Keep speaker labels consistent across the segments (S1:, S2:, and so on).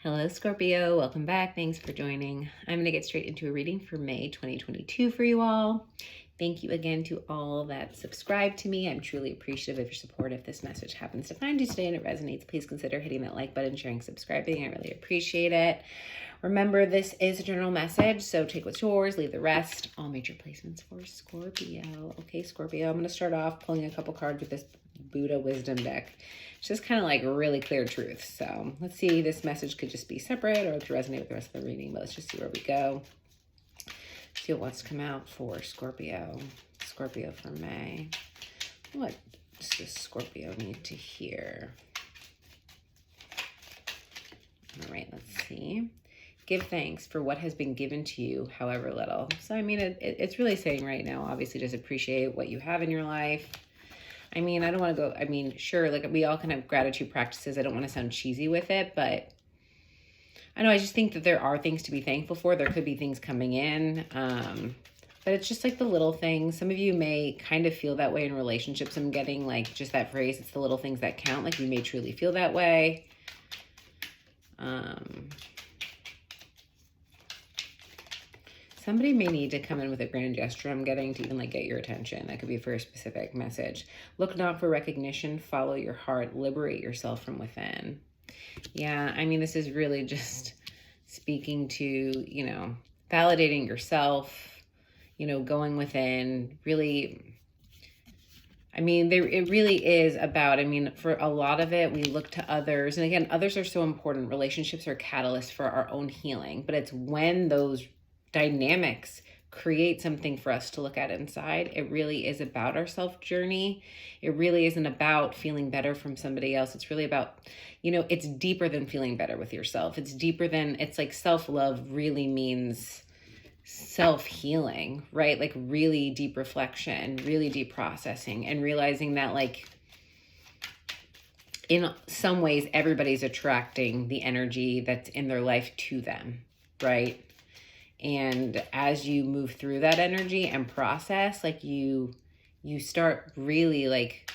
S1: Hello, Scorpio. Welcome back. Thanks for joining. I'm going to get straight into a reading for May 2022 for you all. Thank you again to all that subscribe to me. I'm truly appreciative of your support. If this message happens to find you today and it resonates, please consider hitting that like button, sharing, subscribing. I really appreciate it. Remember, this is a general message, so take what's yours, leave the rest. All major placements for Scorpio. Okay, Scorpio, I'm going to start off pulling a couple cards with this Buddha Wisdom deck. It's just kind of like really clear truth. So let's see, this message could just be separate or to resonate with the rest of the reading, but let's just see where we go. See what wants to come out for Scorpio. Scorpio for May. What does Scorpio need to hear? All right, let's see. Give thanks for what has been given to you, however little. So, I mean, it's really saying right now, obviously, just appreciate what you have in your life. I mean, I don't want to go, I mean, sure, like we all can have gratitude practices. I don't want to sound cheesy with it, but I know, I just think that there are things to be thankful for. There could be things coming in, but it's just like the little things. Some of you may kind of feel that way in relationships. I'm getting like just that phrase, it's the little things that count. Like you may truly feel that way. Somebody may need to come in with a grand gesture, I'm getting, to even like get your attention. That could be for a specific message. Look not for recognition, follow your heart, liberate yourself from within. Yeah, I mean, this is really just speaking to, you know, validating yourself, you know, going within, really, I mean, it really is about, I mean, for a lot of it, we look to others. And again, others are so important. Relationships are catalysts for our own healing, but it's when those dynamics create something for us to look at inside. It really is about our self journey. It really isn't about feeling better from somebody else. It's really about, you know, it's deeper than feeling better with yourself. It's deeper than, it's like self-love really means self-healing, right? Like really deep reflection, really deep processing, and realizing that like in some ways, everybody's attracting the energy that's in their life to them, right? And as you move through that energy and process, like you start really like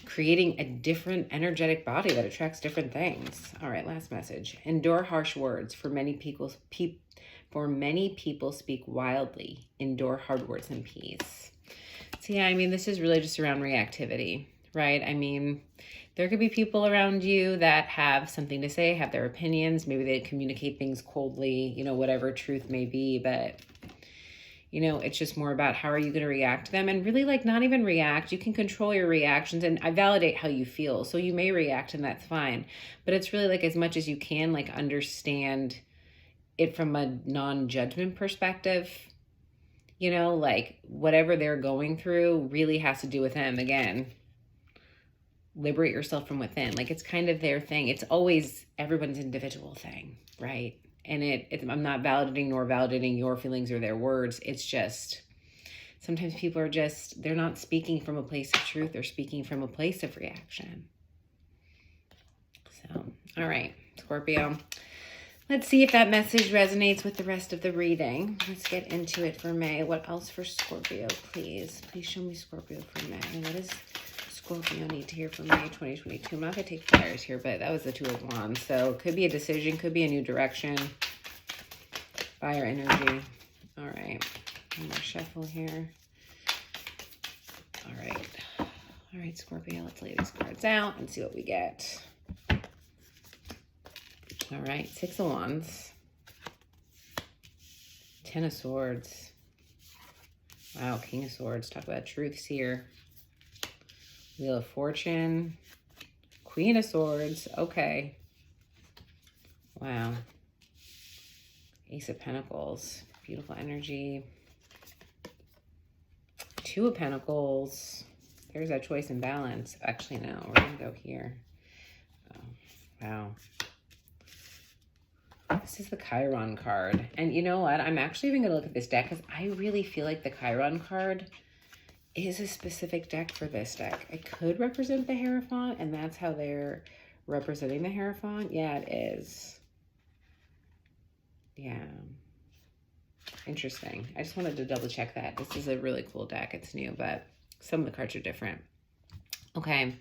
S1: creating a different energetic body that attracts different things. All right, last message. Endure harsh words. For many people speak wildly. Endure hard words in peace. So yeah, I mean, this is really just around reactivity, right? I mean, there could be people around you that have something to say, have their opinions. Maybe they communicate things coldly, you know, whatever truth may be. But, you know, it's just more about how are you going to react to them, and really like not even react. You can control your reactions, and I validate how you feel. So you may react and that's fine. But it's really like as much as you can, like understand it from a non-judgment perspective. You know, like whatever they're going through really has to do with them. Again, liberate yourself from within. Like it's kind of their thing. It's always everyone's individual thing, right? And I'm not validating nor validating your feelings or their words. It's just sometimes people are just, they're not speaking from a place of truth. They're speaking from a place of reaction. So, all right, Scorpio. Let's see if that message resonates with the rest of the reading. Let's get into it for May. What else for Scorpio, please? Please show me Scorpio for May. What does Scorpio need to hear for May 2022? I'm not going to take flyers here, but that was the Two of Wands. So could be a decision, could be a new direction. Fire energy. All right. One more shuffle here. All right. All right, Scorpio, let's lay these cards out and see what we get. All right, Six of Wands. Ten of Swords. Wow, King of Swords. Talk about truths here. Wheel of Fortune. Queen of Swords. Okay. Wow. Ace of Pentacles. Beautiful energy. Two of Pentacles. There's that choice and balance. Actually, no. We're going to go here. Oh, wow. This is the Chiron card. And you know what? I'm actually even going to look at this deck because I really feel like the Chiron card is a specific deck for this deck. It could represent the Hierophant, and that's how they're representing the Hierophant. Yeah, it is. Yeah. Interesting. I just wanted to double check that. This is a really cool deck. It's new, but some of the cards are different. Okay.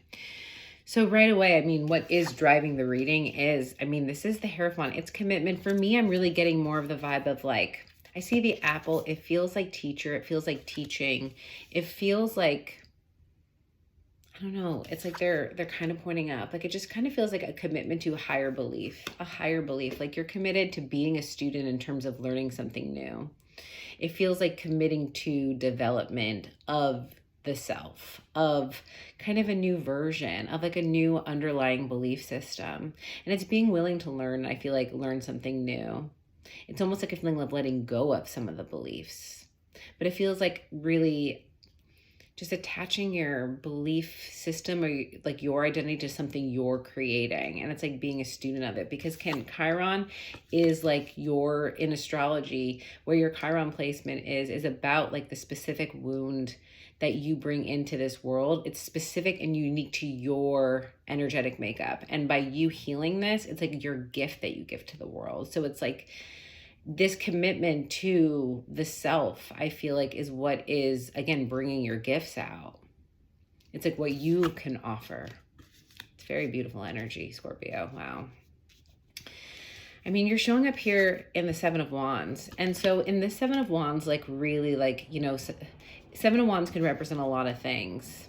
S1: So right away, I mean, what is driving the reading is, I mean, this is the Hierophant. It's commitment. For me, I'm really getting more of the vibe of like, I see the apple. It feels like teacher. It feels like teaching. It feels like, I don't know. It's like they're kind of pointing up. Like it just kind of feels like a commitment to a higher belief, Like you're committed to being a student in terms of learning something new. It feels like committing to development of the self, of kind of a new version, of like a new underlying belief system. And it's being willing to learn, I feel like, learn something new. It's almost like a feeling of letting go of some of the beliefs. But it feels like really just attaching your belief system or like your identity to something you're creating. And it's like being a student of it, because Chiron is like your, in astrology, where your Chiron placement is about like the specific wound that you bring into this world. It's specific and unique to your energetic makeup. And by you healing this, it's like your gift that you give to the world. So it's like this commitment to the self, I feel like, is what is, again, bringing your gifts out. It's like what you can offer. It's very beautiful energy, Scorpio. Wow. I mean, you're showing up here in the Seven of Wands. And so in this Seven of Wands, like really like, you know, Seven of Wands can represent a lot of things.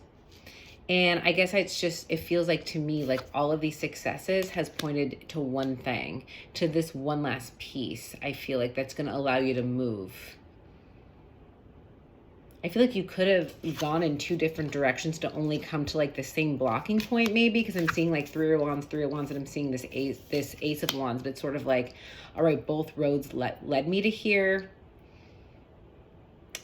S1: And I guess it's just, it feels like to me, like all of these successes has pointed to one thing, to this one last piece. I feel like that's going to allow you to move. I feel like you could have gone in two different directions to only come to like the same blocking point, maybe, because I'm seeing like Three of Wands, and I'm seeing this Ace of Wands. But it's sort of like, all right, both roads led me to here.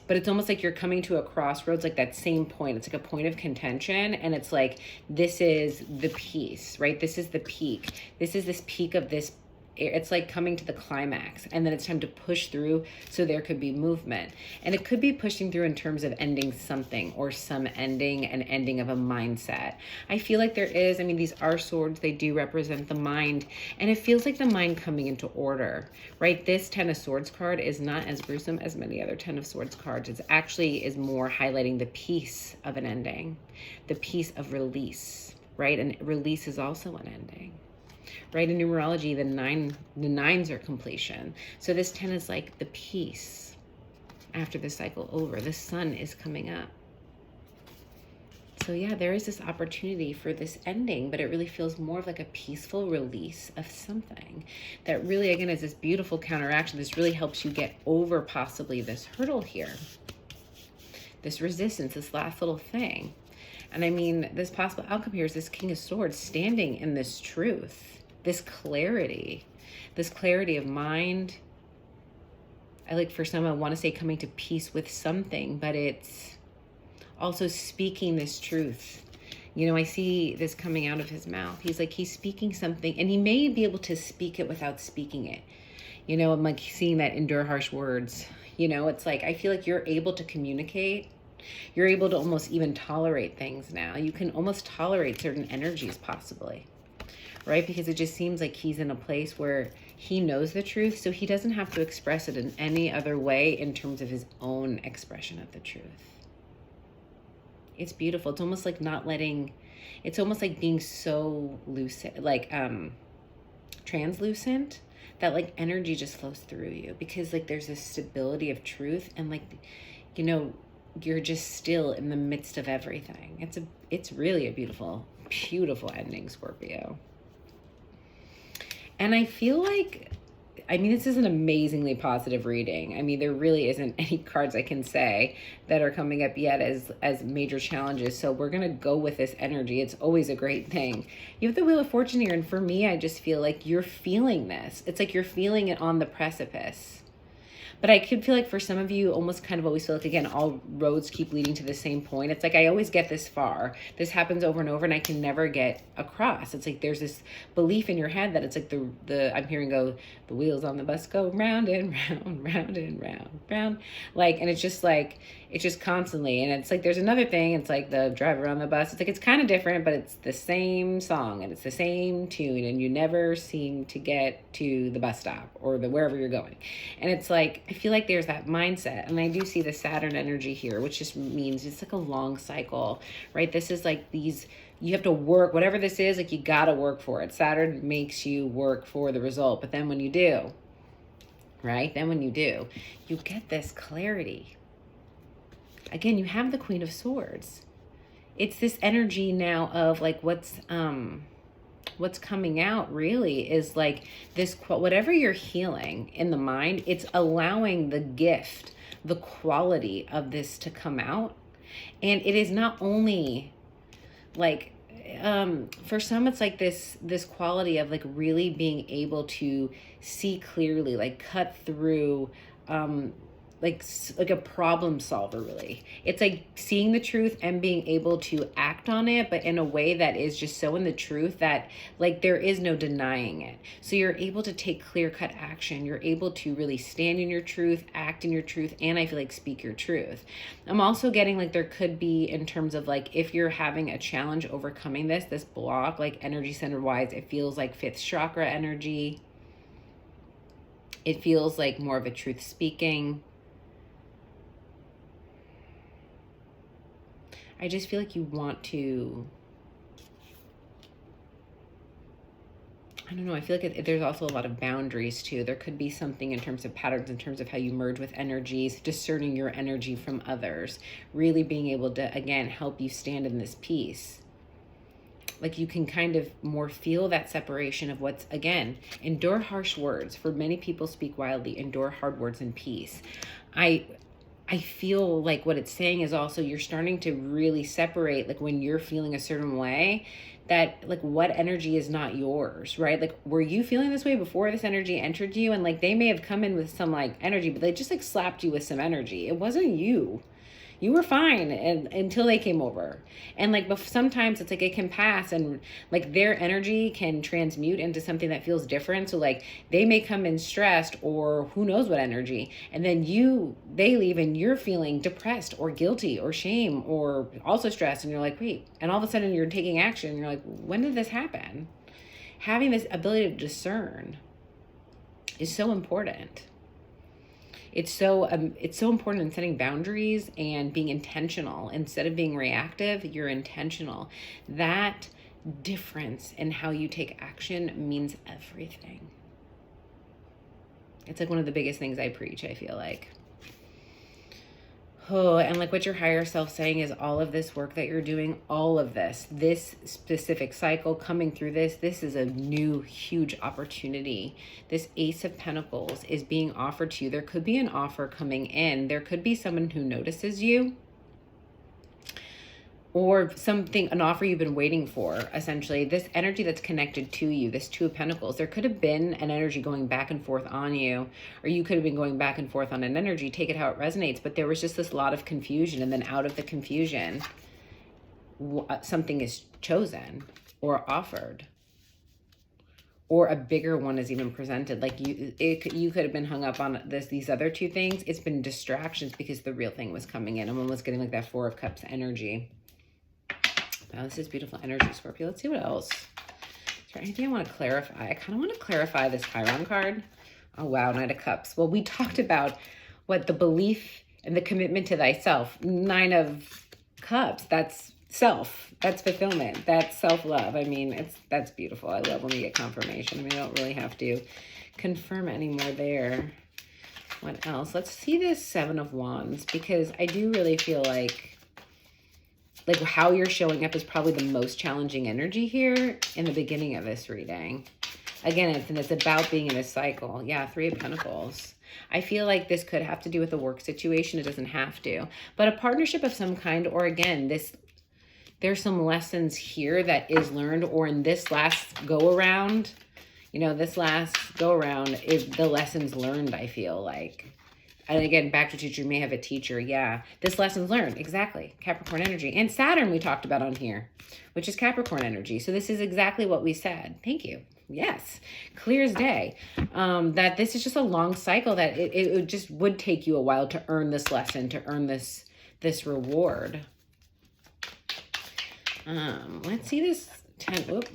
S1: But it's almost like you're coming to a crossroads, like that same point. It's like a point of contention. And it's like, this is the piece, right? This is the peak. This is this peak of this. It's like coming to the climax, and then it's time to push through so there could be movement. And it could be pushing through in terms of ending something, or some ending, an ending of a mindset. I feel like there is, I mean, these are swords. They do represent the mind, and it feels like the mind coming into order, right? This Ten of Swords card is not as gruesome as many other Ten of Swords cards. It's actually is more highlighting the peace of an ending, the peace of release, right? And release is also an ending. Right, in numerology, the nines are completion. So this 10 is like the peace after the cycle over. The sun is coming up. So yeah, there is this opportunity for this ending, but it really feels more of like a peaceful release of something that really, again, is this beautiful counteraction. This really helps you get over possibly this hurdle here, this resistance, this last little thing. And I mean, this possible outcome here is this King of Swords standing in this truth, this clarity of mind. I like, for some, I want to say coming to peace with something, but it's also speaking this truth. You know, I see this coming out of his mouth. He's like, he's speaking something, and he may be able to speak it without speaking it. You know, I'm like seeing that endure harsh words. You know, it's like, I feel like you're able to communicate. You're able to almost even tolerate things now. You can almost tolerate certain energies possibly, right? Because it just seems like he's in a place where he knows the truth, so he doesn't have to express it in any other way in terms of his own expression of the truth. It's beautiful. It's almost like not letting, it's almost like being so lucid, like translucent, that like energy just flows through you, because like there's this stability of truth, and like, you know, you're just still in the midst of everything. It's really a beautiful, beautiful ending, Scorpio. And I feel like, I mean, this is an amazingly positive reading. I mean, there really isn't any cards I can say that are coming up yet as major challenges. So we're going to go with this energy. It's always a great thing. You have the Wheel of Fortune here. And for me, I just feel like you're feeling this. It's like you're feeling it on the precipice. But I could feel like for some of you, almost kind of always feel like, again, all roads keep leading to the same point. It's like I always get this far. This happens over and over, and I can never get across. It's like there's this belief in your head that it's like I'm hearing the wheels on the bus go round and round, round and round, round. Like, and it's just constantly. And it's like there's another thing. It's like the driver on the bus. It's like it's kind of different, but it's the same song and it's the same tune, and you never seem to get to the bus stop or wherever you're going. And it's like, I feel like there's that mindset. And I do see the Saturn energy here, which just means it's like a long cycle, right? This is like you have to work, whatever this is, like you got to work for it. Saturn makes you work for the result. But then when you do, right? Then when you do, you get this clarity. Again, you have the Queen of Swords. It's this energy now of like what's coming out really is like this, whatever you're healing in the mind, it's allowing the gift, the quality of this to come out. And it is not only like, for some, it's like this quality of like really being able to see clearly, like cut through, like a problem solver, really. It's like seeing the truth and being able to act on it, but in a way that is just so in the truth that like there is no denying it. So you're able to take clear-cut action. You're able to really stand in your truth, act in your truth, and I feel like speak your truth. I'm also getting like there could be, in terms of like if you're having a challenge overcoming this block, like energy center wise, it feels like 5th chakra energy. It feels like more of a truth speaking. I just feel like you want to, I don't know, I feel like there's also a lot of boundaries too. There could be something in terms of patterns, in terms of how you merge with energies, discerning your energy from others, really being able to, again, help you stand in this peace. Like you can kind of more feel that separation of what's, again, endure harsh words. For many people speak wildly, endure hard words in peace. I feel like what it's saying is also you're starting to really separate, like when you're feeling a certain way, that like what energy is not yours, right? Like, were you feeling this way before this energy entered you? And like they may have come in with some like energy, but they just like slapped you with some energy. It wasn't you. You were fine until they came over. And like sometimes it's like it can pass and like their energy can transmute into something that feels different. So like they may come in stressed or who knows what energy. And then they leave and you're feeling depressed or guilty or shame or also stressed. And you're like, wait. And all of a sudden you're taking action. And you're like, when did this happen? Having this ability to discern is so important. It's so important in setting boundaries and being intentional. Instead of being reactive, you're intentional. That difference in how you take action means everything. It's like one of the biggest things I preach, I feel like. Oh, and like what your higher self saying is all of this work that you're doing, all of this specific cycle coming through this is a new huge opportunity. This Ace of Pentacles is being offered to you. There could be an offer coming in. There could be someone who notices you, or something, an offer you've been waiting for, essentially. This energy that's connected to you, this Two of Pentacles, there could have been an energy going back and forth on you, or you could have been going back and forth on an energy, take it how it resonates, but there was just this lot of confusion, and then out of the confusion, something is chosen or offered, or a bigger one is even presented. Like you could have been hung up on these other two things. It's been distractions because the real thing was coming in. I'm almost getting like that Four of Cups energy. Wow, this is beautiful energy, Scorpio. Let's see what else. Is there anything I want to clarify? I kind of want to clarify this Chiron card. Oh, wow, Knight of Cups. Well, we talked about what the belief and the commitment to thyself. 9 of Cups, that's self. That's fulfillment. That's self-love. I mean, that's beautiful. I love when we get confirmation. I mean, I don't really have to confirm anymore there. What else? Let's see this 7 of Wands, because I do really feel like how you're showing up is probably the most challenging energy here in the beginning of this reading. Again, it's about being in a cycle. Yeah, 3 of Pentacles. I feel like this could have to do with a work situation. It doesn't have to. But a partnership of some kind, or again, there's some lessons here that is learned, or in this last go-around, this last go-around is the lessons learned, I feel like. And again, back to teacher, you may have a teacher. Yeah, this lesson's learned. Exactly. Capricorn energy. And Saturn we talked about on here, which is Capricorn energy. So this is exactly what we said. Thank you. Yes. Clear as day. That this is just a long cycle, that it just would take you a while to earn this lesson, to earn this reward. Let's see this 10. Whoop,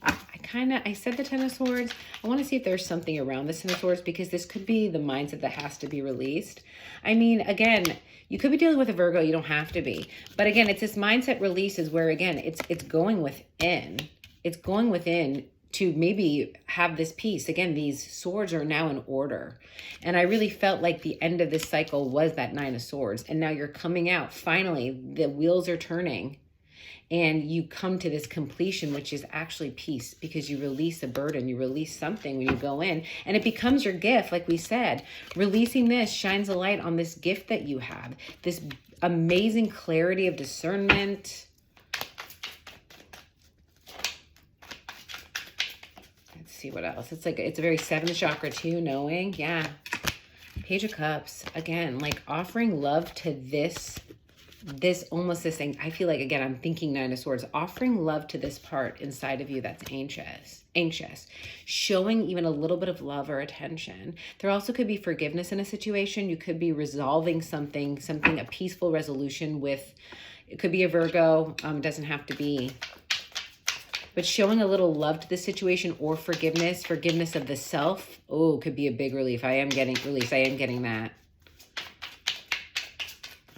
S1: I said the Ten of Swords. I want to see if there's something around the Ten of Swords, because this could be the mindset that has to be released. I mean, again, you could be dealing with a Virgo. You don't have to be. But again, it's this mindset release is where, again, it's going within. It's going within to maybe have this peace. Again, these swords are now in order. And I really felt like the end of this cycle was that Nine of Swords. And now you're coming out. Finally, the wheels are turning. And you come to this completion, which is actually peace, because you release a burden, you release something when you go in, and it becomes your gift. Like we said, releasing this shines a light on this gift that you have, this amazing clarity of discernment. Let's see what else. It's like, it's a very seventh chakra too, knowing. Yeah. Page of Cups. Again, like offering love to this almost this thing. I feel like, again, I'm thinking Nine of Swords, offering love to this part inside of you that's anxious, showing even a little bit of love or attention. There also could be forgiveness in a situation. You could be resolving something, a peaceful resolution with, it could be a Virgo, doesn't have to be, but showing a little love to the situation, or forgiveness of the self. Oh, could be a big relief. I am getting release. I am getting that.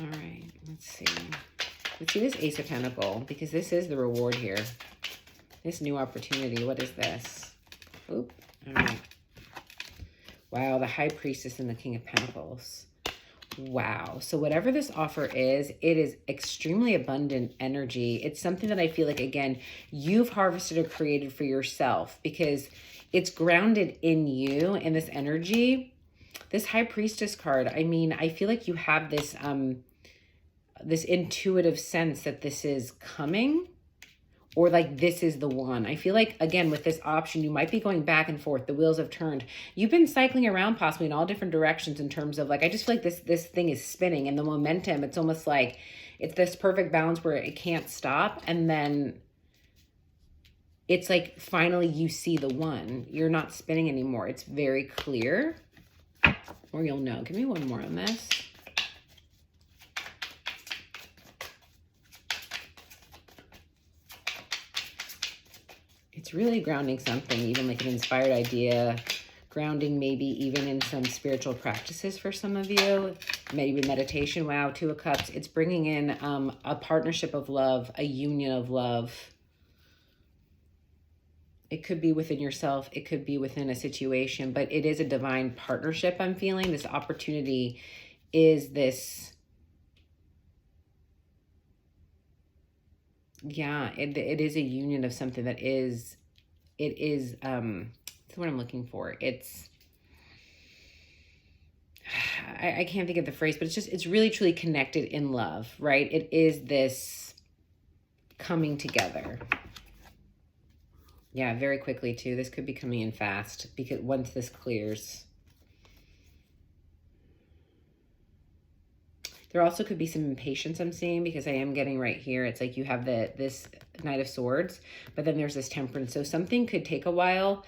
S1: All right, let's see. Let's see this Ace of Pentacles, because this is the reward here. This new opportunity. What is this? Oop. All right. Wow, the High Priestess and the King of Pentacles. Wow. So whatever this offer is, it is extremely abundant energy. It's something that I feel like, again, you've harvested or created for yourself, because it's grounded in you and this energy. This High Priestess card, I mean, I feel like you have this this intuitive sense that this is coming, or like this is the one. I feel like, again, with this option, you might be going back and forth. The wheels have turned. You've been cycling around possibly in all different directions in terms of, like, I just feel like this thing is spinning, and the momentum, it's almost like it's this perfect balance where it can't stop. And then it's like finally you see the one. You're not spinning anymore. It's very clear. Or you'll know. Give me one more on this. It's really grounding something, even like an inspired idea, grounding maybe even in some spiritual practices for some of you, maybe meditation. Wow, Two of Cups. It's bringing in a partnership of love, a union of love. It could be within yourself. It could be within a situation, but it is a divine partnership. I'm feeling this opportunity is this. Yeah, it is a union of something that is, that's what I'm looking for. It's, I can't think of the phrase, but it's just, it's really truly connected in love, right? It is this coming together. Yeah, very quickly too. This could be coming in fast, because once this clears. There also could be some impatience I'm seeing, because I am getting right here. It's like you have this Knight of Swords, but then there's this Temperance. So something could take a while.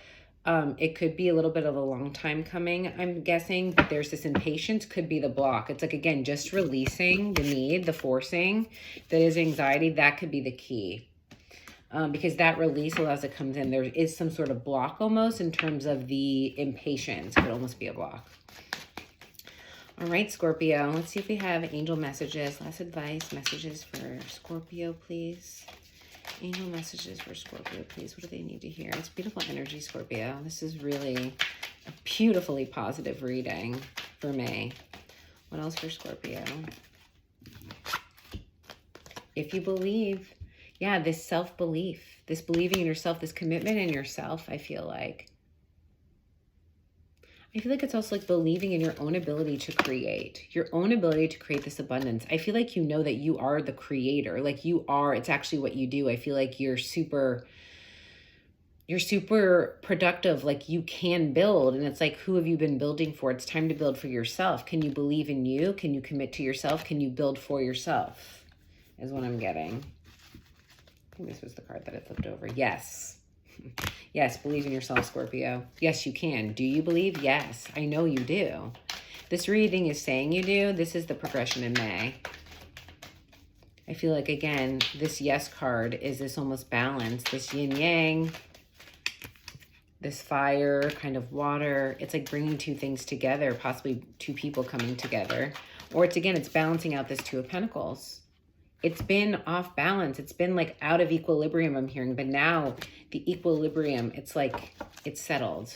S1: It could be a little bit of a long time coming, I'm guessing, but there's this impatience could be the block. It's like, again, just releasing the need, the forcing, that is anxiety. That could be the key. Because that release allows it comes in. There is some sort of block almost in terms of the impatience. It could almost be a block. All right, Scorpio. Let's see if we have angel messages. Last advice, messages for Scorpio, please. Angel messages for Scorpio, please. What do they need to hear? It's beautiful energy, Scorpio. This is really a beautifully positive reading for May. What else for Scorpio? If you believe, yeah, this self-belief, this believing in yourself, this commitment in yourself, I feel like it's also like believing in your own ability to create, this abundance. I feel like you know that you are the creator, like you are, it's actually what you do. I feel like you're super productive, like you can build, and it's like, who have you been building for? It's time to build for yourself. Can you believe in you? Can you commit to yourself? Can you build for yourself, is what I'm getting. I think this was the card that I flipped over. Yes. Yes, believe in yourself, Scorpio. Yes, you can. Do you believe? Yes, I know you do. This reading is saying you do. This is the progression in May. I feel like, again, this yes card is this almost balance, this yin yang. this fire, kind of water. It's like bringing two things together, possibly two people coming together. Or it's, again, it's balancing out this Two of Pentacles. It's been off balance. It's been like out of equilibrium, I'm hearing. But now the equilibrium, it's like it's settled.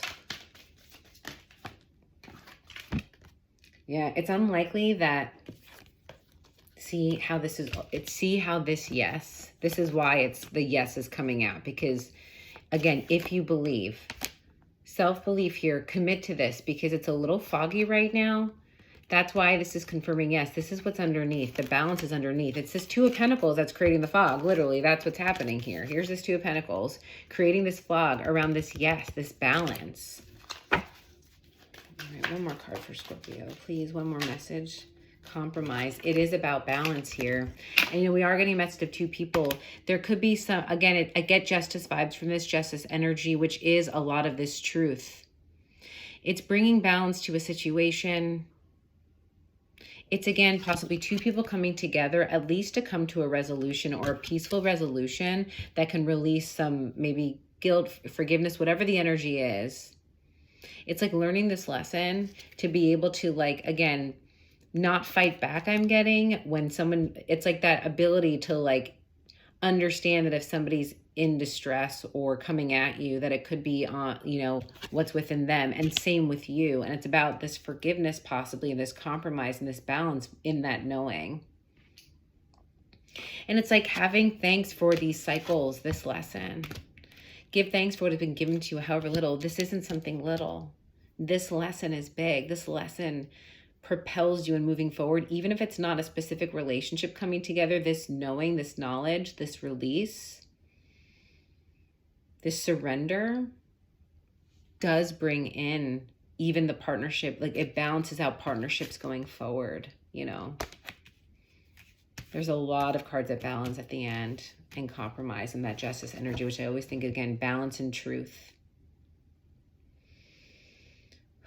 S1: Yeah, it's unlikely that, see how this is, yes, this is why it's the yes is coming out. Because again, if you believe, self-belief here, commit to this, because it's a little foggy right now. That's why this is confirming yes. This is what's underneath. The balance is underneath. It's this Two of Pentacles that's creating the fog. Literally, that's what's happening here. Here's this Two of Pentacles creating this fog around this yes, this balance. All right, one more card for Scorpio. Please, one more message. Compromise. It is about balance here. And, you know, we are getting a message of two people. There could be some, again, I get justice vibes from this, justice energy, which is a lot of this truth. It's bringing balance to a situation. It's, again, possibly two people coming together, at least to come to a resolution or a peaceful resolution that can release some maybe guilt, forgiveness, whatever the energy is. It's like learning this lesson to be able to, like, again, not fight back. I'm getting when someone, it's like that ability to, like, understand that if somebody's in distress or coming at you, that it could be on, you know, what's within them, and same with you. And it's about this forgiveness possibly, and this compromise and this balance in that knowing. And it's like having thanks for these cycles, this lesson. Give thanks for what has been given to you, however little. This isn't something little. This lesson is big. This lesson propels you in moving forward, even if it's not a specific relationship coming together. This knowing, this knowledge, this release, this surrender does bring in even the partnership. Like, it balances out partnerships going forward, you know. There's a lot of cards that balance at the end, and compromise, and that justice energy, which I always think, again, balance and truth.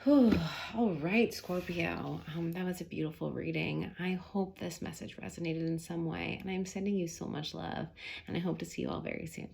S1: All right, Scorpio. That was a beautiful reading. I hope this message resonated in some way, and I'm sending you so much love, and I hope to see you all very soon.